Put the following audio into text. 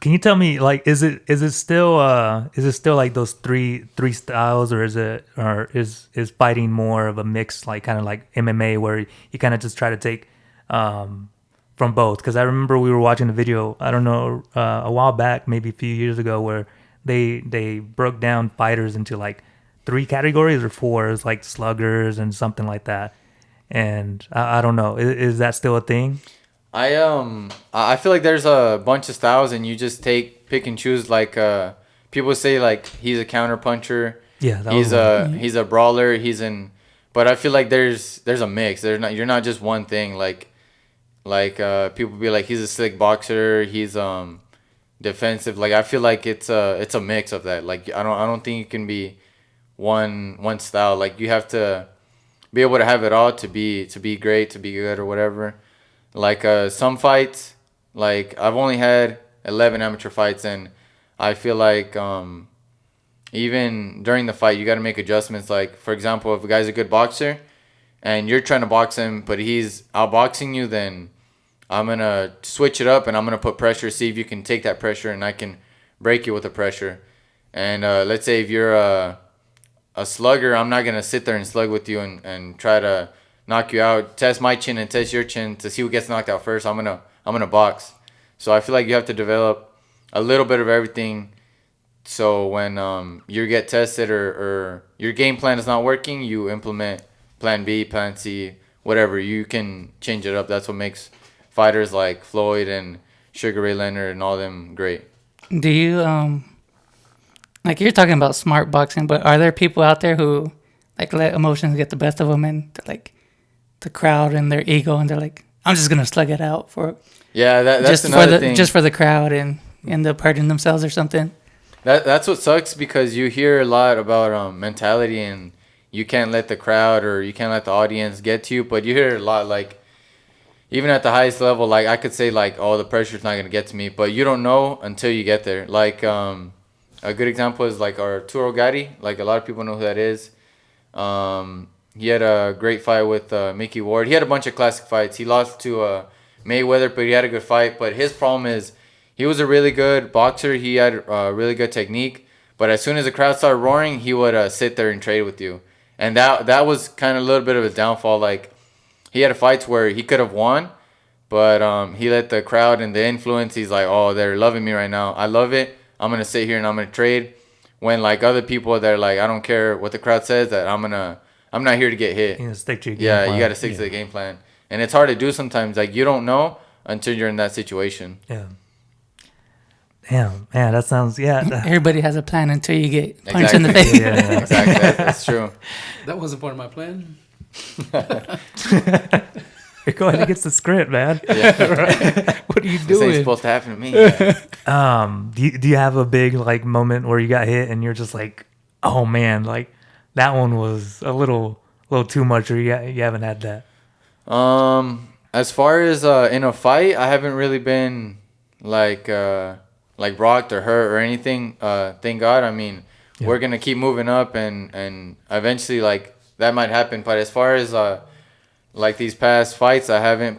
Can you tell me, like, is it still like those three styles, or is fighting more of a mix, like kind of like MMA, where you kind of just try to take um from both? Because I remember we were watching a video, I don't know, a while back, maybe a few years ago, where they broke down fighters into like three categories or four. It's like sluggers and something like that. And I don't know, is that still a thing? I feel like there's a bunch of styles and you just pick and choose. Like people say like he's a counter puncher, Yeah, that was one. he's a brawler, but I feel like there's a mix. There's not You're not just one thing. People be like he's a slick boxer, he's defensive. Like I feel like it's a mix of that. Like I don't think you can be one style. Like you have to be able to have it all to be great, to be good or whatever. Like some fights, like I've only had 11 amateur fights, and I feel like even during the fight you got to make adjustments. Like for example, if a guy's a good boxer and you're trying to box him but he's outboxing you, then I'm gonna switch it up and I'm gonna put pressure, see if you can take that pressure and I can break you with the pressure. And let's say if you're a slugger, I'm not gonna sit there and slug with you and try to knock you out. Test my chin and test your chin to see who gets knocked out first. I'm gonna box. So I feel like you have to develop a little bit of everything. So when you get tested or your game plan is not working, you implement plan B, plan C, whatever. You can change it up. That's what makes fighters like Floyd and Sugar Ray Leonard and all them great. Do you like you're talking about smart boxing, but are there people out there who like let emotions get the best of them and like the crowd and their ego and they're like, I'm just gonna slug it out for Yeah, that's just another for the thing. just for the crowd and end up hurting themselves or something. That's what sucks because you hear a lot about mentality and you can't let the crowd or you can't let the audience get to you. But you hear a lot like even at the highest level, like I could say like, oh, the pressure's not gonna get to me, but you don't know until you get there. Like a good example is like Arturo Gatti. Like a lot of people know who that is. He had a great fight with Mickey Ward. He had a bunch of classic fights. He lost to Mayweather, but he had a good fight. But his problem is he was a really good boxer. He had really good technique. But as soon as the crowd started roaring, he would sit there and trade with you. And that was kind of a little bit of a downfall. Like he had fights where he could have won, but he let the crowd and the influence. He's like, oh, they're loving me right now. I love it. I'm gonna sit here and I'm gonna trade. When like other people that are like, I don't care what the crowd says. That I'm not here to get hit. You know, stick to your game Yeah, plan. you got to stick to the game plan, and it's hard to do sometimes. Like you don't know until you're in that situation. Yeah. Damn, man, that sounds, yeah. Everybody has a plan until you get punched in the face. Exactly. Yeah. Exactly. That's true. That wasn't part of my plan. You're going against the script, man. Yeah. What are you This ain't doing? supposed to happen to me. Do you have a big like moment where you got hit and you're just like, oh man, like that one was a little too much, or you haven't had that? As far as in a fight, I haven't really been like rocked or hurt or anything. Thank God. I mean, we're gonna keep moving up, and eventually like that might happen. But as far as like these past fights, I haven't